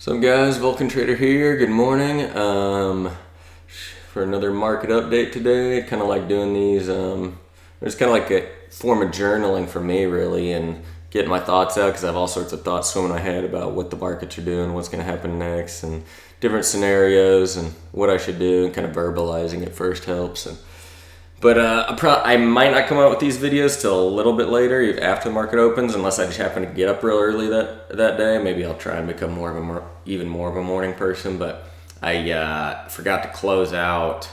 What's up, guys? Vulcan Trader here. Good morning. For another market update today. Kind of like doing these. It's kind of like a form of journaling for me, really, and getting my thoughts out because I have all sorts of thoughts swimming in my head about what the markets are doing, what's going to happen next, and different scenarios and what I should do. And kind of verbalizing it first helps. But I might not come out with these videos till a little bit later, after the market opens, unless I just happen to get up real early that day. Maybe I'll try and become even more of a morning person. But I forgot to close out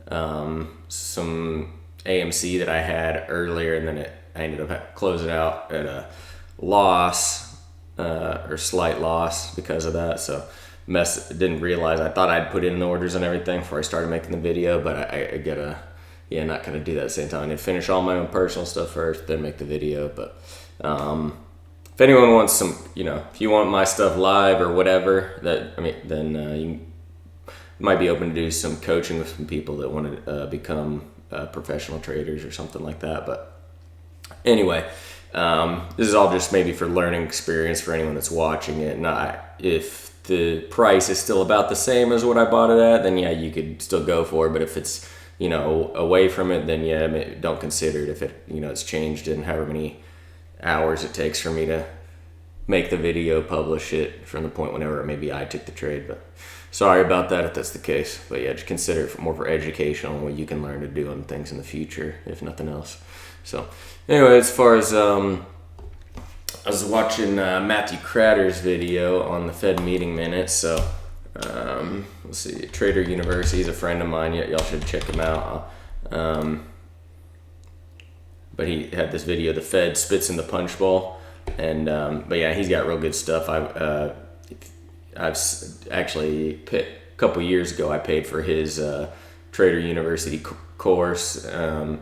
some AMC that I had earlier, and then I ended up closing out at a loss or slight loss because of that. So didn't realize. I thought I'd put in the orders and everything before I started making the video, but I gotta. Yeah, not going to do that at the same time. I need to finish all my own personal stuff first, then make the video. But if anyone wants some, if you want my stuff live or whatever, then you might be open to do some coaching with some people that want to become professional traders or something like that. But anyway, this is all just maybe for learning experience for anyone that's watching it. Not if the price is still about the same as what I bought it at, then yeah, you could still go for it. But if it's away from it, then yeah, don't consider it if it, it's changed in however many hours it takes for me to make the video, publish it from the point whenever maybe I took the trade. But sorry about that if that's the case. But yeah, just consider it more for educational and what you can learn to do on things in the future, if nothing else. So anyway, as far as I was watching Matthew Cratter's video on the Fed meeting minutes, so let's see, Trader University, he's a friend of mine. Y'all should check him out. But he had this video, the Fed spits in the punch bowl, and but yeah, he's got real good stuff. I've actually a couple years ago I paid for his Trader University course and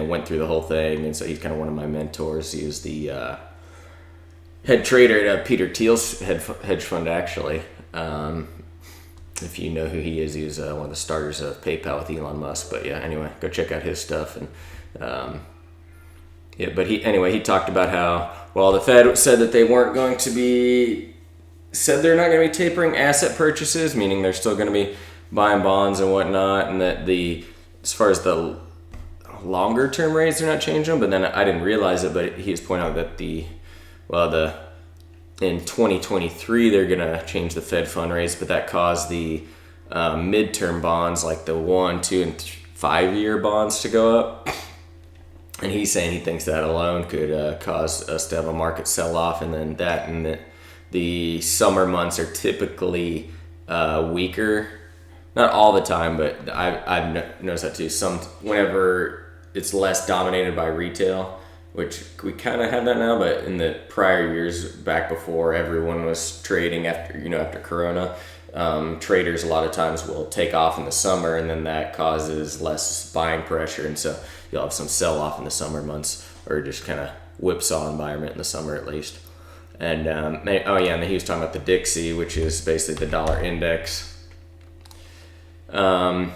went through the whole thing, and so he's kind of one of my mentors. He was the head trader at Peter Thiel's hedge fund, actually. If you know who he is one of the starters of PayPal with Elon Musk. But yeah, anyway, go check out his stuff. And but he talked about how, well, the Fed said that they're not going to be tapering asset purchases, meaning they're still going to be buying bonds and whatnot, and that as far as the longer term rates, they're not changing them. But then I didn't realize it, but he was pointing out that in 2023, they're going to change the Fed fund rates, but that caused the midterm bonds, like the 1, 2, and 5 year bonds, to go up. And he's saying he thinks that alone could cause us to have a market sell off, and then the summer months are typically weaker. Not all the time, but I've noticed that too. Whenever it's less dominated by retail, which we kind of have that now, but in the prior years, back before everyone was trading after Corona, traders a lot of times will take off in the summer, and then that causes less buying pressure, and so you'll have some sell off in the summer months, or just kind of whipsaw environment in the summer at least. And and then he was talking about the Dixie, which is basically the dollar index, how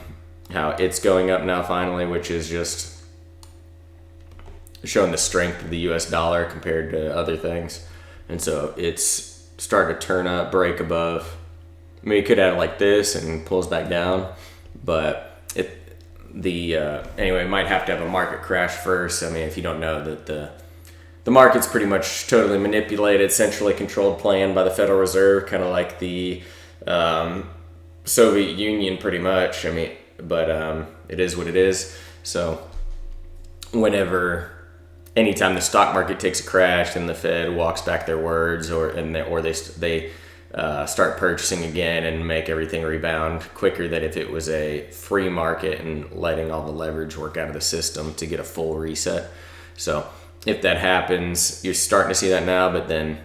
it's going up now finally, which is just showing the strength of the US dollar compared to other things. And so it's starting to turn up, break above. I mean, you could have it like this and pulls back down, but anyway, it might have to have a market crash first. I mean, if you don't know that the market's pretty much totally manipulated, centrally controlled plan by the Federal Reserve, kind of like the Soviet Union pretty much. I mean, but it is what it is. So anytime the stock market takes a crash and the Fed walks back their words, or they start purchasing again and make everything rebound quicker than if it was a free market and letting all the leverage work out of the system to get a full reset. So if that happens, you're starting to see that now. But then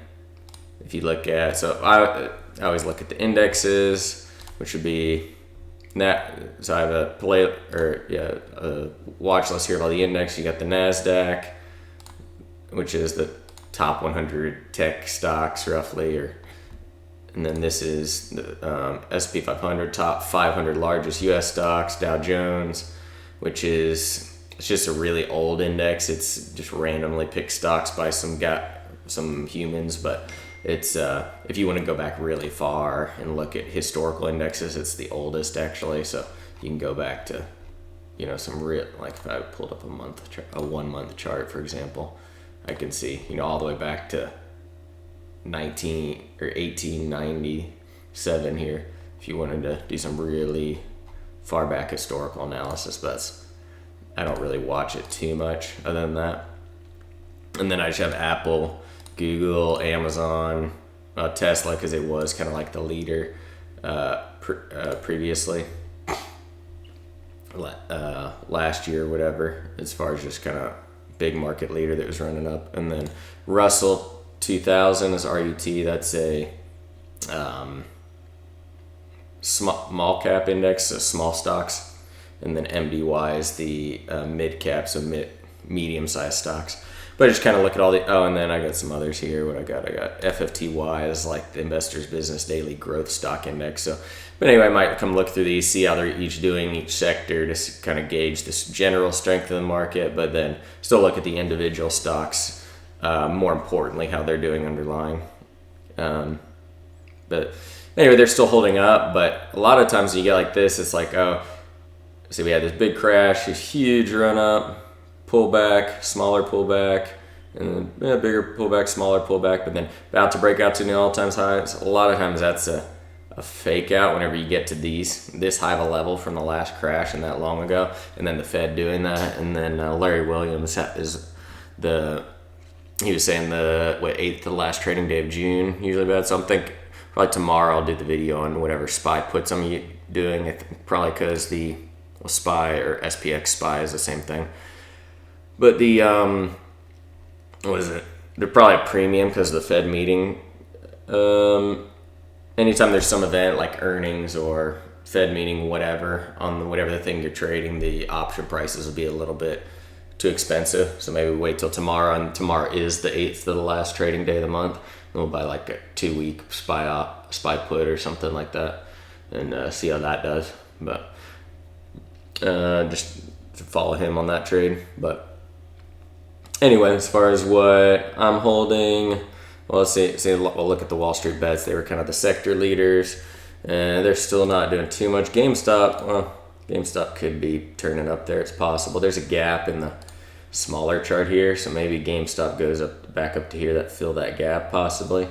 if you look at, so I always look at the indexes, which would be that. So I have a watch list here of all the index. You got the NASDAQ, which is the top 100 tech stocks roughly, and then this is the S&P 500, top 500 largest U.S. stocks, Dow Jones, which it's just a really old index. It's just randomly picked stocks by some humans, but it's if you want to go back really far and look at historical indexes, it's the oldest actually. So you can go back to, you know, some real, like if I pulled up a 1 month chart, for example, I can see, you know, all the way back to 1897 here, if you wanted to do some really far back historical analysis. But I don't really watch it too much other than that. And then I just have Apple, Google, Amazon, Tesla, because it was kind of like the leader previously, last year or whatever, as far as just kind of big market leader that was running up. And then Russell 2000 is RUT. That's a small cap index, so small stocks. And then MDY is the mid cap, so medium sized stocks. But I just kind of look at all the, and then I got some others here. What I got FFTY is like the Investors Business Daily Growth Stock Index. So, but anyway, I might come look through these, see how they're each doing, each sector, to kind of gauge this general strength of the market, but then still look at the individual stocks, more importantly, how they're doing underlying. But anyway, they're still holding up, but a lot of times when you get like this, it's like, oh, see, we had this big crash, this huge run up, pullback, smaller pullback, and then bigger pullback, smaller pullback, but then about to break out to new all-time highs. A lot of times that's a fake out whenever you get to this high of a level from the last crash and that long ago, and then the Fed doing that. And then Larry Williams he was saying the 8th to the last trading day of June usually bad. So I'm thinking probably tomorrow I'll do the video on whatever SPY puts I'm doing, probably because the SPY or SPX SPY is the same thing. But the, what is it? They're probably a premium because of the Fed meeting. Anytime there's some event like earnings or Fed meeting, whatever, on whatever the thing you're trading, the option prices will be a little bit too expensive. So maybe wait till tomorrow, and tomorrow is the 8th of the last trading day of the month. And we'll buy like a 2-week SPY put or something like that, and see how that does. But just to follow him on that trade. But anyway, as far as what I'm holding, well, let's see. We'll look at the Wall Street bets. They were kind of the sector leaders, and they're still not doing too much. GameStop, well, GameStop could be turning up there. It's possible. There's a gap in the smaller chart here, so maybe GameStop goes back up to here, that fill that gap possibly.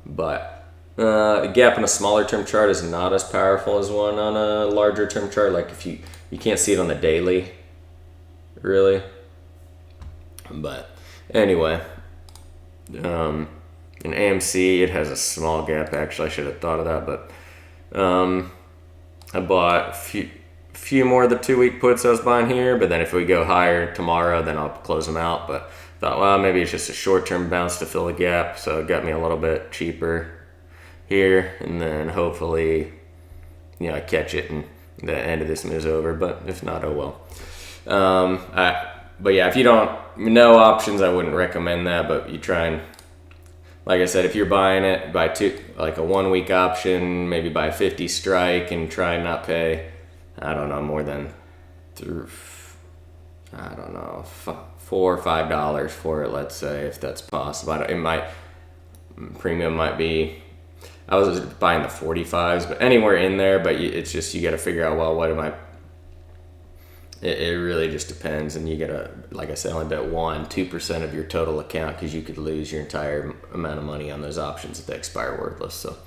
But a gap in a smaller term chart is not as powerful as one on a larger term chart. Like if you can't see it on the daily, really. But anyway, in AMC, it has a small gap. Actually, I should have thought of that, but I bought a few more of the 2-week puts I was buying here, but then if we go higher tomorrow, then I'll close them out. But thought, well, maybe it's just a short-term bounce to fill the gap, so it got me a little bit cheaper here, and then hopefully, you know, I catch it and the end of this move's over. But if not, oh well. But yeah, if you don't know options, I wouldn't recommend that. But you try and, like I said, if you're buying it, buy like a 1-week option, maybe buy a 50 strike and try and not pay, I don't know, more than $4 or $5 for it, let's say, if that's possible. Premium might be, I was buying the 45s, but anywhere in there, but it's just, you got to figure out, well, what am I, it really just depends, and you got to, like I said, only bet 1-2% of your total account, because you could lose your entire amount of money on those options if they expire worthless. So,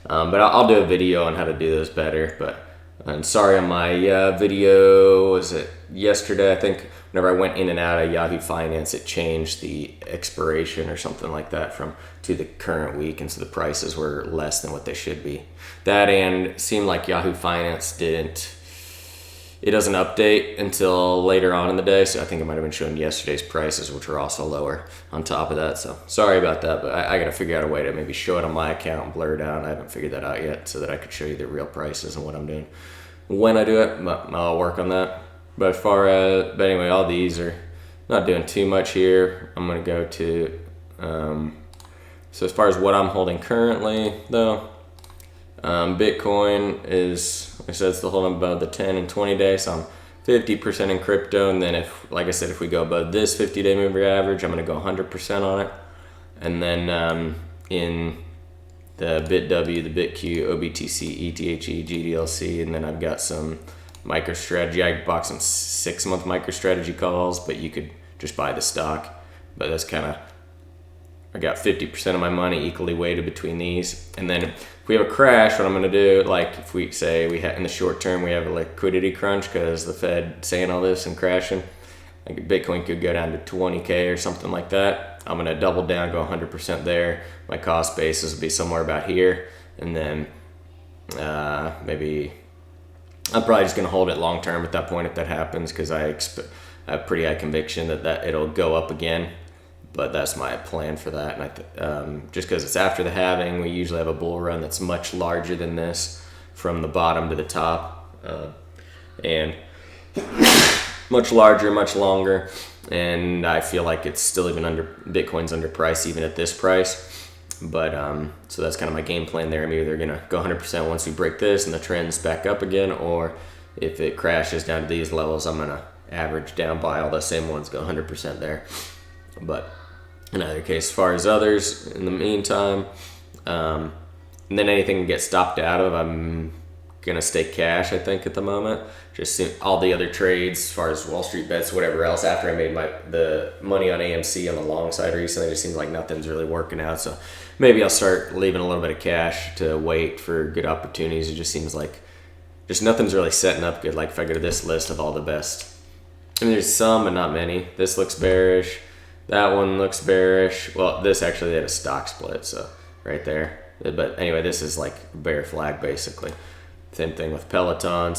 but I'll do a video on how to do those better. But I'm sorry, on my video, was it yesterday, I think, whenever I went in and out of Yahoo Finance, it changed the expiration or something like that to the current week, and so the prices were less than what they should be. That, and it seemed like Yahoo Finance it doesn't update until later on in the day, so I think it might have been showing yesterday's prices, which were also lower on top of that. So sorry about that, but I got to figure out a way to maybe show it on my account and blur it out. I haven't figured that out yet, so that I could show you the real prices and what I'm doing when I do it. But I'll work on that. But anyway, all these are not doing too much here. I'm gonna go to so as far as what I'm holding currently, though, Bitcoin is, like I said, still holding above the 10 and 20 day, so I'm 50% in crypto. And then if we go above this 50-day moving average, I'm going to go 100% on it. And then in the BitW, the BitQ, OBTC, ETHE, GDLC, and then I've got some MicroStrategy. I bought some 6-month MicroStrategy calls, but you could just buy the stock. But that's kind of, I got 50% of my money equally weighted between these. And then if we have a crash, what I'm going to do, like if we say in the short term we have a liquidity crunch because the Fed saying all this and crashing, like Bitcoin could go down to 20K or something like that. I'm going to double down, go 100% there. My cost basis will be somewhere about here. And then maybe I'm probably just going to hold it long term at that point if that happens, because I have pretty high conviction that it'll go up again. But that's my plan for that. And just because it's after the halving, we usually have a bull run that's much larger than this from the bottom to the top. And much larger, much longer. And I feel like it's still Bitcoin's underpriced even at this price. But so that's kind of my game plan there. I'm either going to go 100% once we break this and the trend's back up again, or if it crashes down to these levels, I'm going to average down, buy all the same ones, go 100% there. But in either case, as far as others, in the meantime, and then anything gets stopped out of, I'm gonna stay cash, I think, at the moment. Just all the other trades, as far as Wall Street bets, whatever else, after I made the money on AMC on the long side recently, it just seems like nothing's really working out. So maybe I'll start leaving a little bit of cash to wait for good opportunities. It just seems like just nothing's really setting up good. Like if I go to this list of all the best, I mean, there's some, but not many. This looks bearish. That one looks bearish. Well, this actually had a stock split, so right there. But anyway, this is like a bear flag basically. Same thing with Peloton.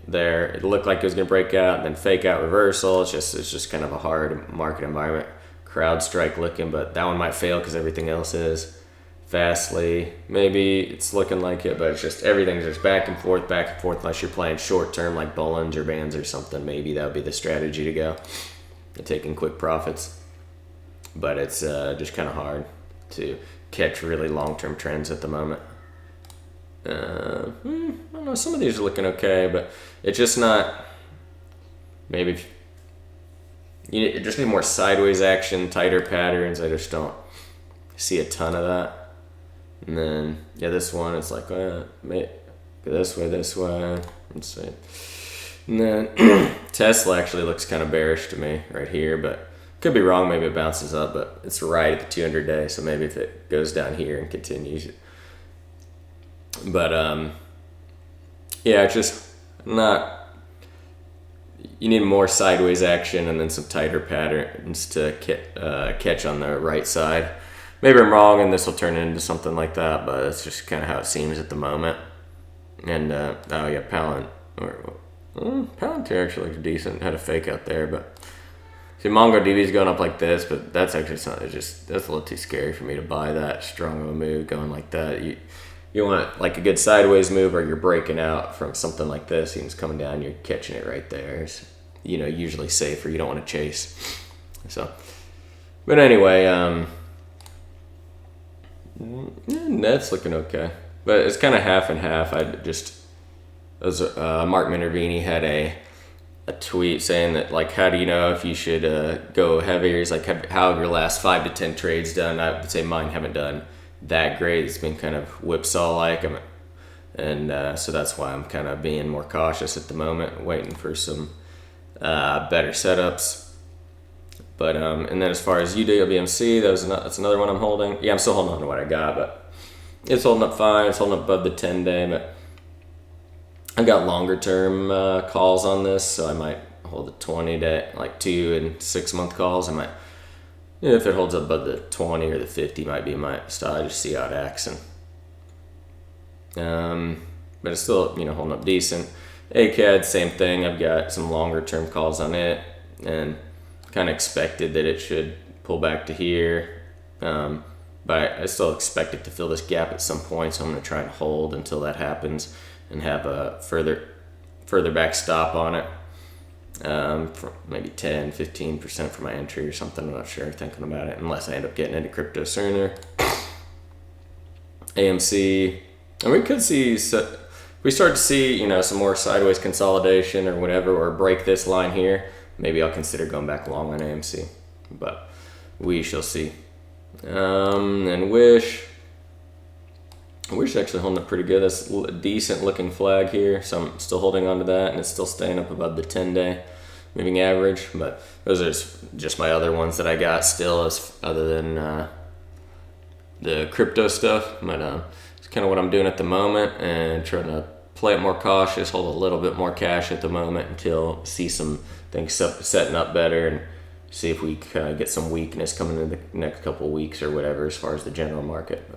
There. It looked like it was gonna break out, and then fake out reversal. It's just kind of a hard market environment. CrowdStrike looking, but that one might fail because everything else is. Fastly, maybe it's looking like it, but it's just everything's just back and forth, unless you're playing short term like Bollinger Bands or something. Maybe that would be the strategy to go, taking quick profits. But it's just kind of hard to catch really long-term trends at the moment. I don't know, some of these are looking okay, but it's just not, maybe you just need more sideways action, tighter patterns. I just don't see a ton of that. And then, yeah, this one, it's like, go this way, let's see. And then Tesla actually looks kind of bearish to me right here, but could be wrong. Maybe it bounces up, but it's right at the 200-day. So maybe if it goes down here and continues. But yeah, it's just not. You need more sideways action and then some tighter patterns to catch on the right side. Maybe I'm wrong, and this will turn into something like that. But it's just kind of how it seems at the moment. And oh yeah, Palantir actually looks decent. Had a fake out there, but. See, MongoDB's going up like this, but that's actually something that's a little too scary for me to buy that strong of a move going like that. You want like a good sideways move, or you're breaking out from something like this, and it's coming down, you're catching it right there. It's, usually safer. You don't want to chase. So, but anyway, that's looking okay, but it's kind of half and half. Mark Minervini had a tweet saying that, like, how do you know if you should go heavier? He's like, how have your last 5 to 10 trades done? I would say mine haven't done that great. It's been kind of whipsaw-like, and so that's why I'm kind of being more cautious at the moment, waiting for some better setups. But and then as far as UWMC, that's another one I'm holding. Yeah, I'm still holding on to what I got, but it's holding up fine. It's holding up above the 10-day, but I've got longer term calls on this, so I might hold the 20-day, like 2 and 6 month calls. I might, if it holds up above the 20 or the 50, might be my style. I just see how it acts, and but it's still holding up decent. ACAD, same thing. I've got some longer term calls on it, and kind of expected that it should pull back to here, but I still expect it to fill this gap at some point. So I'm going to try and hold until that happens, and have a further back stop on it, for maybe 10-15% for my entry or something. I'm not sure, thinking about it, unless I end up getting into crypto sooner. AMC, and we could see, we start to see some more sideways consolidation or whatever, or break this line here, maybe I'll consider going back long on AMC, but we shall see. And Wish, bullish, actually holding up pretty good. That's a decent looking flag here, so I'm still holding on to that, and it's still staying up above the 10-day moving average. But those are just my other ones that I got still, as other than the crypto stuff. But it's kind of what I'm doing at the moment, and trying to play it more cautious, hold a little bit more cash at the moment until see some things setting up better, and see if we kind of get some weakness coming in the next couple of weeks or whatever as far as the general market.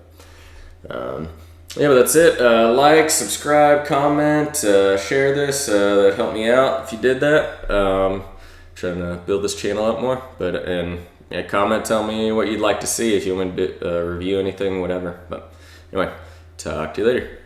Yeah, but that's it. Like, subscribe, comment, share this. That helped me out if you did that. Trying to build this channel up more. And comment, tell me what you'd like to see, if you want to review anything, whatever. But anyway, talk to you later.